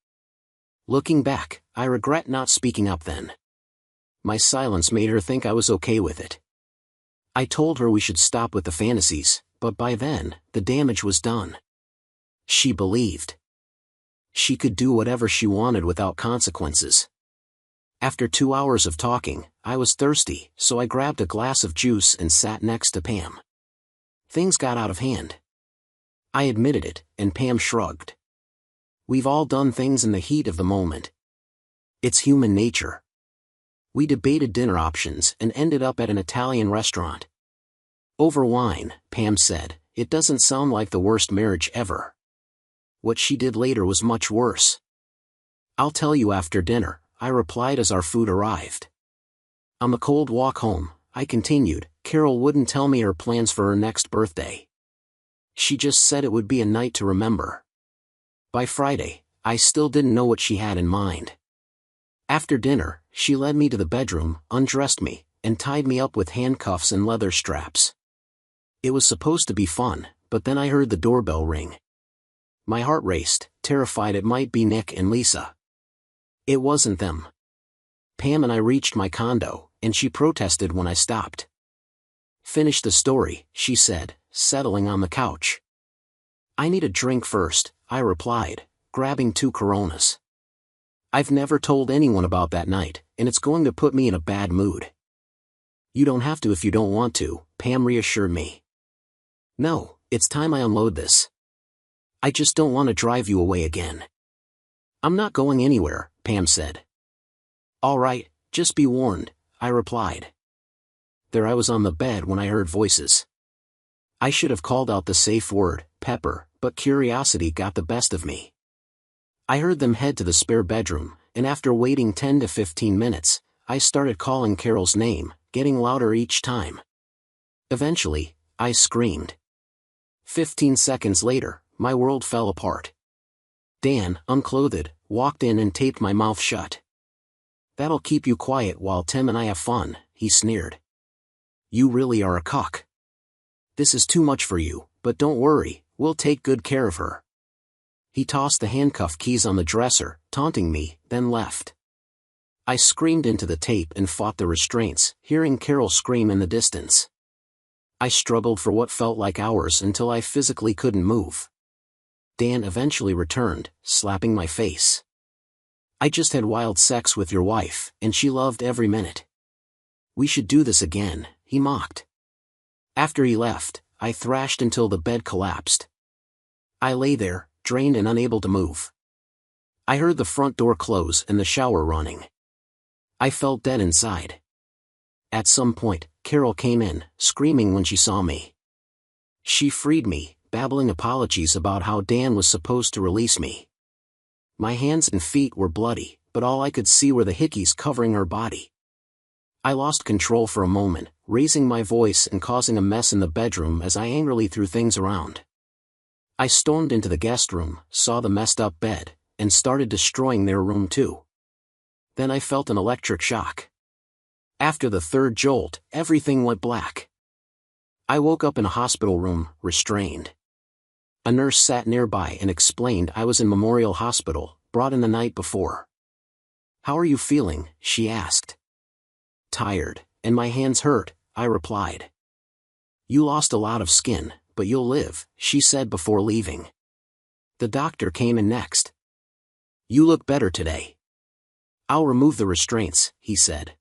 A: Looking back, I regret not speaking up then. My silence made her think I was okay with it. I told her we should stop with the fantasies, but by then, the damage was done. She believed. She could do whatever she wanted without consequences. After 2 hours of talking, I was thirsty, so I grabbed a glass of juice and sat next to Pam. Things got out of hand. I admitted it, and Pam shrugged. We've all done things in the heat of the moment. It's human nature. We debated dinner options and ended up at an Italian restaurant. Over wine, Pam said, it doesn't sound like the worst marriage ever. What she did later was much worse. I'll tell you after dinner, I replied as our food arrived. On the cold walk home, I continued, Carol wouldn't tell me her plans for her next birthday. She just said it would be a night to remember. By Friday, I still didn't know what she had in mind. After dinner, she led me to the bedroom, undressed me, and tied me up with handcuffs and leather straps. It was supposed to be fun, but then I heard the doorbell ring. My heart raced, terrified it might be Nick and Lisa. It wasn't them. Pam and I reached my condo, and she protested when I stopped. Finish the story, she said, settling on the couch. I need a drink first, I replied, grabbing 2 Coronas. I've never told anyone about that night, and it's going to put me in a bad mood. You don't have to if you don't want to, Pam reassured me. No, it's time I unload this. I just don't want to drive you away again. I'm not going anywhere, Pam said. All right, just be warned, I replied. There I was on the bed when I heard voices. I should have called out the safe word, Pepper, but curiosity got the best of me. I heard them head to the spare bedroom, and after waiting 10 to 15 minutes, I started calling Carol's name, getting louder each time. Eventually, I screamed. 15 seconds later, my world fell apart. Dan, unclothed, walked in and taped my mouth shut. That'll keep you quiet while Tim and I have fun, he sneered. You really are a cuck. This is too much for you, but don't worry, we'll take good care of her. He tossed the handcuff keys on the dresser, taunting me, then left. I screamed into the tape and fought the restraints, hearing Carol scream in the distance. I struggled for what felt like hours until I physically couldn't move. Dan eventually returned, slapping my face. I just had wild sex with your wife, and she loved every minute. We should do this again, he mocked. After he left, I thrashed until the bed collapsed. I lay there, drained and unable to move. I heard the front door close and the shower running. I felt dead inside. At some point, Carol came in, screaming when she saw me. She freed me, babbling apologies about how Dan was supposed to release me. My hands and feet were bloody, but all I could see were the hickeys covering her body. I lost control for a moment, raising my voice and causing a mess in the bedroom as I angrily threw things around. I stormed into the guest room, saw the messed up bed, and started destroying their room too. Then I felt an electric shock. After the third jolt, everything went black. I woke up in a hospital room, restrained. A nurse sat nearby and explained I was in Memorial Hospital, brought in the night before. How are you feeling? She asked. Tired, and my hands hurt, I replied. You lost a lot of skin, but you'll live, she said before leaving. The doctor came in next. You look better today. I'll remove the restraints, he said.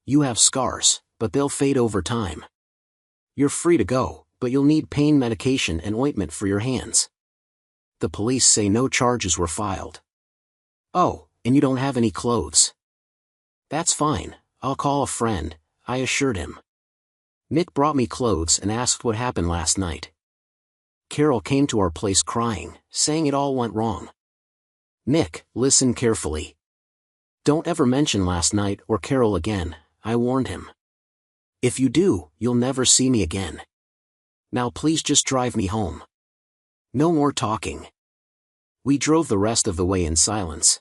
A: You have scars, but they'll fade over time. You're free to go, but you'll need pain medication and ointment for your hands. The police say no charges were filed. Oh, and you don't have any clothes. That's fine, I'll call a friend, I assured him. Nick brought me clothes and asked what happened last night. Carol came to our place crying, saying it all went wrong. Nick, listen carefully. Don't ever mention last night or Carol again, I warned him. If you do, you'll never see me again. Now please just drive me home. No more talking. We drove the rest of the way in silence.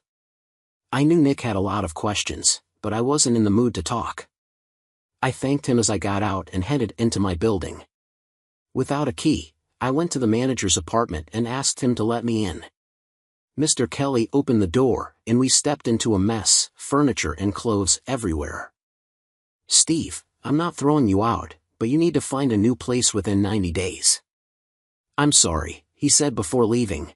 A: I knew Nick had a lot of questions, but I wasn't in the mood to talk. I thanked him as I got out and headed into my building. Without a key, I went to the manager's apartment and asked him to let me in. Mr. Kelly opened the door, and we stepped into a mess, furniture and clothes everywhere. Steve, I'm not throwing you out, but you need to find a new place within 90 days. I'm sorry, he said before leaving.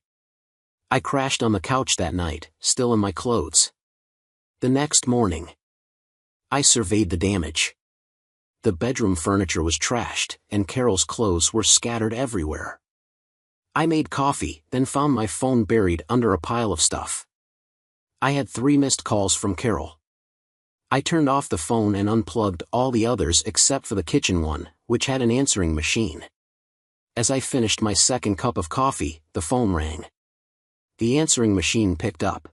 A: I crashed on the couch that night, still in my clothes. The next morning, I surveyed the damage. The bedroom furniture was trashed, and Carol's clothes were scattered everywhere. I made coffee, then found my phone buried under a pile of stuff. I had 3 missed calls from Carol. I turned off the phone and unplugged all the others except for the kitchen one, which had an answering machine. As I finished my second cup of coffee, the phone rang. The answering machine picked up.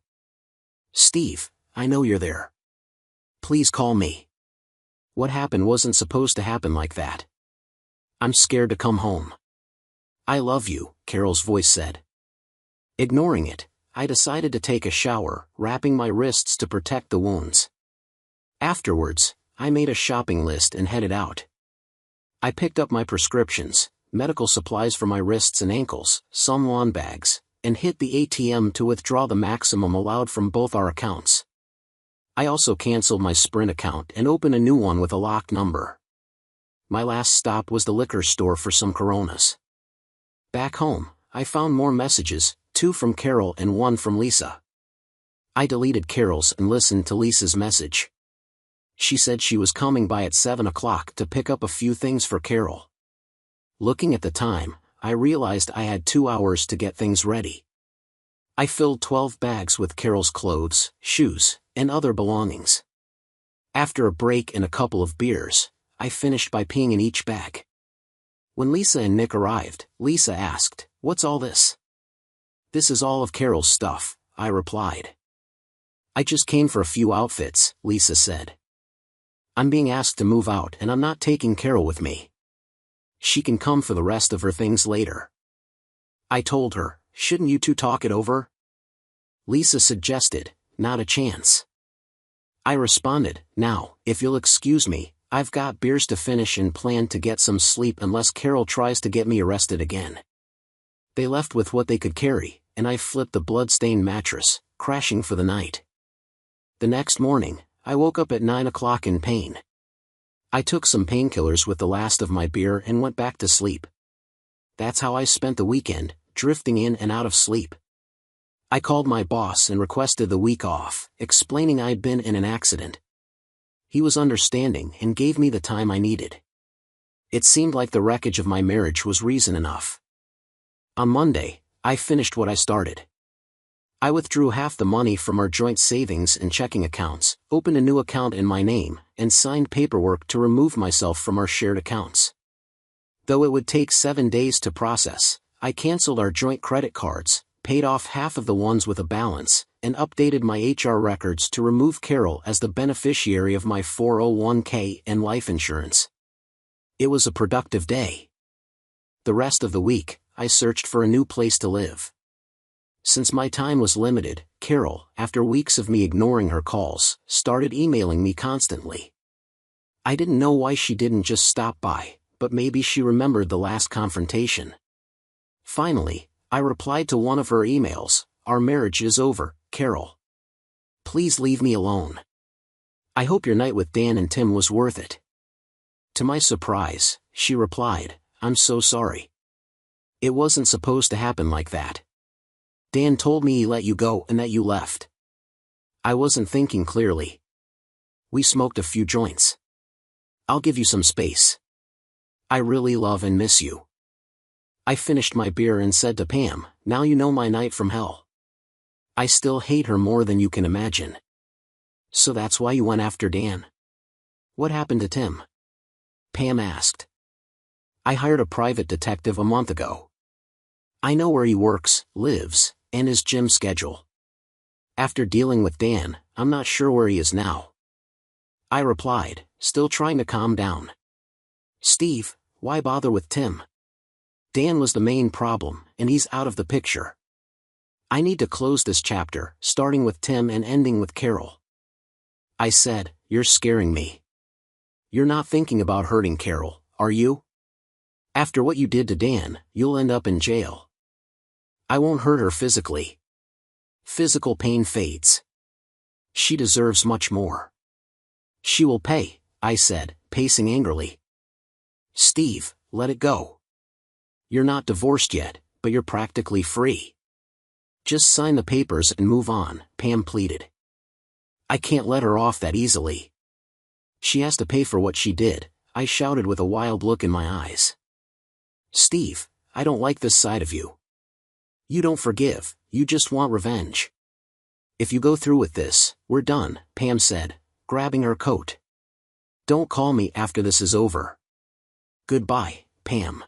A: "Steve, I know you're there. Please call me. What happened wasn't supposed to happen like that. I'm scared to come home." "I love you," Carol's voice said. Ignoring it, I decided to take a shower, wrapping my wrists to protect the wounds. Afterwards, I made a shopping list and headed out. I picked up my prescriptions, medical supplies for my wrists and ankles, some lawn bags, and hit the ATM to withdraw the maximum allowed from both our accounts. I also canceled my Sprint account and opened a new one with a locked number. My last stop was the liquor store for some Coronas. Back home, I found more messages, 2 from Carol and 1 from Lisa. I deleted Carol's and listened to Lisa's message. She said she was coming by at 7 o'clock to pick up a few things for Carol. Looking at the time, I realized I had 2 hours to get things ready. I filled 12 bags with Carol's clothes, shoes, and other belongings. After a break and a couple of beers, I finished by peeing in each bag. When Lisa and Nick arrived, Lisa asked, "What's all this?" "This is all of Carol's stuff," I replied. "I just came for a few outfits," Lisa said. "I'm being asked to move out and I'm not taking Carol with me. She can come for the rest of her things later." I told her, "Shouldn't you two talk it over?" Lisa suggested, "Not a chance." I responded, "Now, if you'll excuse me, I've got beers to finish and plan to get some sleep unless Carol tries to get me arrested again." They left with what they could carry, and I flipped the blood-stained mattress, crashing for the night. The next morning, I woke up at 9 o'clock in pain. I took some painkillers with the last of my beer and went back to sleep. That's how I spent the weekend, drifting in and out of sleep. I called my boss and requested the week off, explaining I'd been in an accident. He was understanding and gave me the time I needed. It seemed like the wreckage of my marriage was reason enough. On Monday, I finished what I started. I withdrew half the money from our joint savings and checking accounts, opened a new account in my name, and signed paperwork to remove myself from our shared accounts. Though it would take 7 days to process, I canceled our joint credit cards, paid off half of the ones with a balance, and updated my HR records to remove Carol as the beneficiary of my 401k and life insurance. It was a productive day. The rest of the week, I searched for a new place to live. Since my time was limited, Carol, after weeks of me ignoring her calls, started emailing me constantly. I didn't know why she didn't just stop by, but maybe she remembered the last confrontation. Finally, I replied to one of her emails, "Our marriage is over, Carol. Please leave me alone. I hope your night with Dan and Tim was worth it." To my surprise, she replied, "I'm so sorry. It wasn't supposed to happen like that. Dan told me he let you go and that you left." I wasn't thinking clearly. We smoked a few joints. "I'll give you some space. I really love and miss you." I finished my beer and said to Pam, "Now you know my night from hell. I still hate her more than you can imagine." "So that's why you went after Dan? What happened to Tim?" Pam asked. "I hired a private detective a month ago. I know where he works, lives, and his gym schedule. After dealing with Dan, I'm not sure where he is now." I replied, still trying to calm down. "Steve, why bother with Tim? Dan was the main problem, and he's out of the picture. I need to close this chapter, starting with Tim and ending with Carol." I said, "You're scaring me. You're not thinking about hurting Carol, are you? After what you did to Dan, you'll end up in jail." "I won't hurt her physically. Physical pain fades. She deserves much more. She will pay," I said, pacing angrily. "Steve, let it go. You're not divorced yet, but you're practically free. Just sign the papers and move on, Pam pleaded. I can't let her off that easily. She has to pay for what she did, I shouted with a wild look in my eyes. Steve, I don't like this side of you. You don't forgive, you just want revenge. If you go through with this, we're done, Pam said, grabbing her coat. Don't call me after this is over. Goodbye, Pam.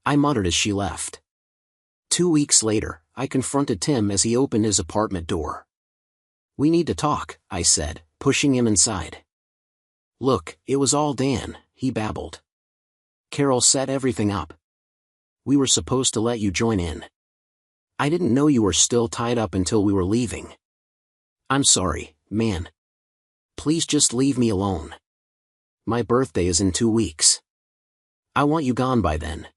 A: I muttered as she left. 2 weeks later, I confronted Tim as he opened his apartment door. We need to talk, I said, pushing him inside. Look, it was all Dan, he babbled. Carol set everything up. We were supposed to let you join in. I didn't know you were still tied up until we were leaving. I'm sorry, man. Please just leave me alone. My birthday is in 2 weeks. I want you gone by then.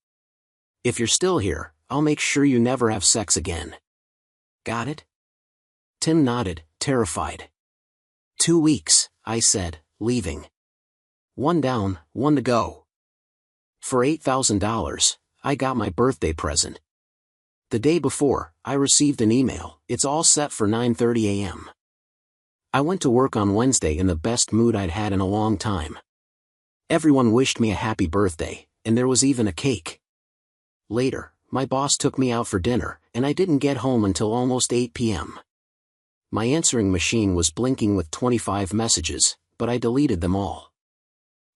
A: If you're still here, I'll make sure you never have sex again. Got it? Tim nodded, terrified. 2 weeks, I said, leaving. One down, one to go. For $8,000, I got my birthday present. The day before, I received an email, it's all set for 9:30 a.m. I went to work on Wednesday in the best mood I'd had in a long time. Everyone wished me a happy birthday, and there was even a cake. Later, my boss took me out for dinner, and I didn't get home until almost 8 p.m. My answering machine was blinking with 25 messages, but I deleted them all.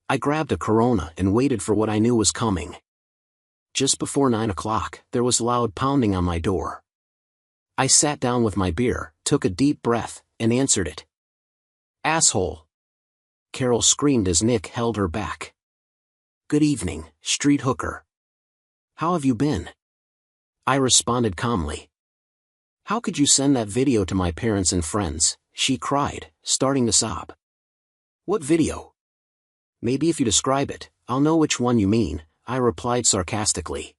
A: I grabbed a Corona and waited for what I knew was coming. Just before 9 o'clock, there was loud pounding on my door. I sat down with my beer, took a deep breath, and answered it. Asshole! Carol screamed as Nick held her back. Good evening, street hooker. How have you been? I responded calmly. How could you send that video to my parents and friends? She cried, starting to sob. What video? Maybe if you describe it, I'll know which one you mean, I replied sarcastically.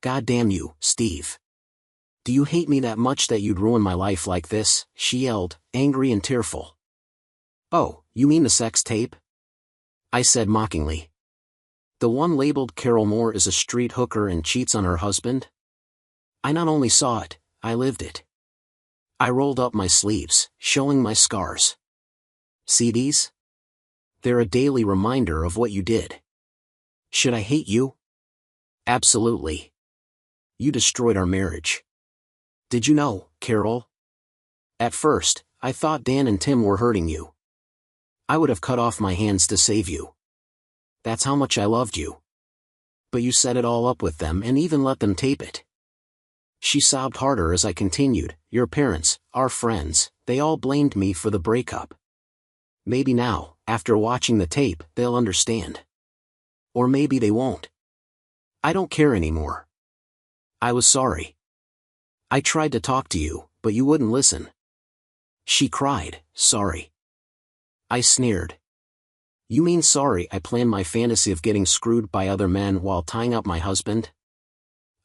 A: God damn you, Steve. Do you hate me that much that you'd ruin my life like this? She yelled, angry and tearful. Oh, you mean the sex tape? I said mockingly. The one labeled Carol Moore is a street hooker and cheats on her husband? I not only saw it, I lived it. I rolled up my sleeves, showing my scars. See these? They're a daily reminder of what you did. Should I hate you? Absolutely. You destroyed our marriage. Did you know, Carol? At first, I thought Dan and Tim were hurting you. I would have cut off my hands to save you. That's how much I loved you. But you set it all up with them and even let them tape it. She sobbed harder as I continued, your parents, our friends, they all blamed me for the breakup. Maybe now, after watching the tape, they'll understand. Or maybe they won't. I don't care anymore. I was sorry. I tried to talk to you, but you wouldn't listen. She cried, sorry. I sneered. You mean sorry I planned my fantasy of getting screwed by other men while tying up my husband?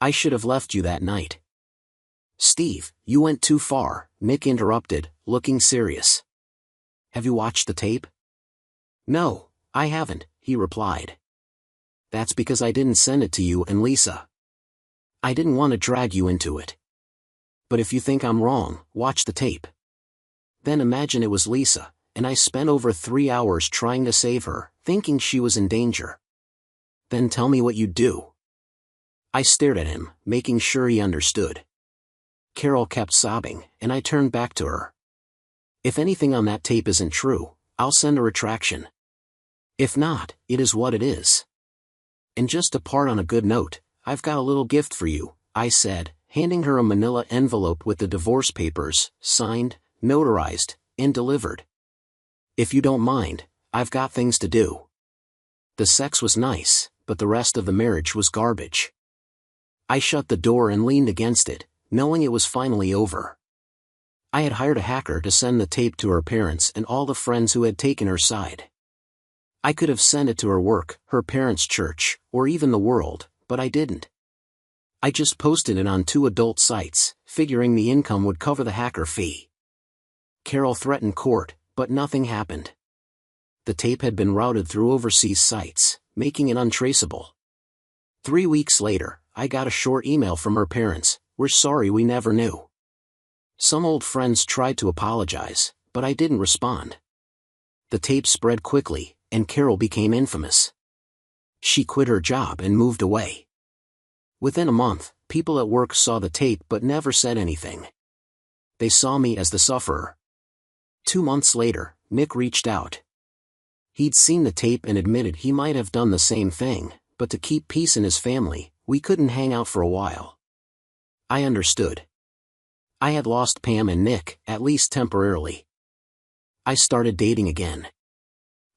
A: I should have left you that night. Steve, you went too far, Nick interrupted, looking serious. Have you watched the tape? No, I haven't, he replied. That's because I didn't send it to you and Lisa. I didn't want to drag you into it. But if you think I'm wrong, watch the tape. Then imagine it was Lisa, and I spent over 3 hours trying to save her, thinking she was in danger. Then tell me what you'd do. I stared at him, making sure he understood. Carol kept sobbing, and I turned back to her. If anything on that tape isn't true, I'll send a retraction. If not, it is what it is. And just to part on a good note, I've got a little gift for you, I said, handing her a manila envelope with the divorce papers, signed, notarized, and delivered. If you don't mind, I've got things to do. The sex was nice, but the rest of the marriage was garbage. I shut the door and leaned against it, knowing it was finally over. I had hired a hacker to send the tape to her parents and all the friends who had taken her side. I could have sent it to her work, her parents' church, or even the world, but I didn't. I just posted it on 2 adult sites, figuring the income would cover the hacker fee. Carol threatened court, but nothing happened. The tape had been routed through overseas sites, making it untraceable. 3 weeks later, I got a short email from her parents, "We're sorry we never knew." Some old friends tried to apologize, but I didn't respond. The tape spread quickly, and Carol became infamous. She quit her job and moved away. Within a month, people at work saw the tape but never said anything. They saw me as the sufferer. 2 months later, Nick reached out. He'd seen the tape and admitted he might have done the same thing, but to keep peace in his family, we couldn't hang out for a while. I understood. I had lost Pam and Nick, at least temporarily. I started dating again.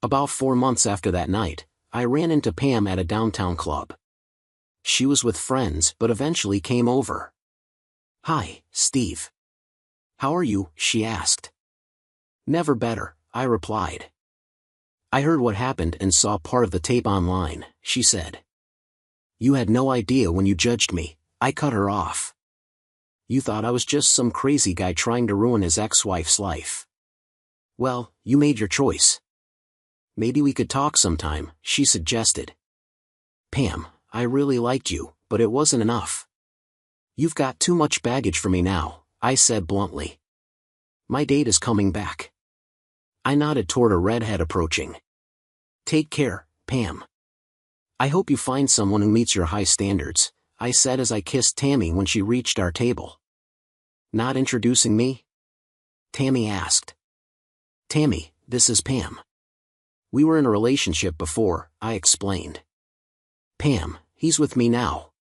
A: About 4 months after that night, I ran into Pam at a downtown club. She was with friends but eventually came over. "Hi, Steve. How are you?" she asked. "Never better," I replied. "I heard what happened and saw part of the tape online," she said. "You had no idea when you judged me," I cut her off. "You thought I was just some crazy guy trying to ruin his ex-wife's life. Well, you made your choice. Maybe we could talk sometime," she suggested. "Pam, I really liked you, but it wasn't enough. You've got too much baggage for me now," I said bluntly. "My date is coming back." I nodded toward a redhead approaching. "Take care, Pam. I hope you find someone who meets your high standards," I said as I kissed Tammy when she reached our table. "Not introducing me?" Tammy asked. "Tammy, this is Pam. We were in a relationship before," I explained. "Pam, he's with me now."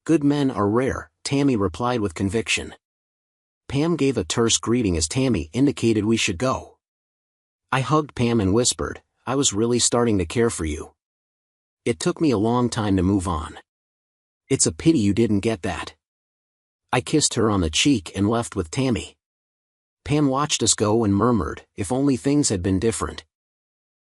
A: "Good men are rare," Tammy replied with conviction. Pam gave a terse greeting as Tammy indicated we should go. I hugged Pam and whispered, "I was really starting to care for you. It took me a long time to move on. It's a pity you didn't get that." I kissed her on the cheek and left with Tammy. Pam watched us go and murmured, "If only things had been different."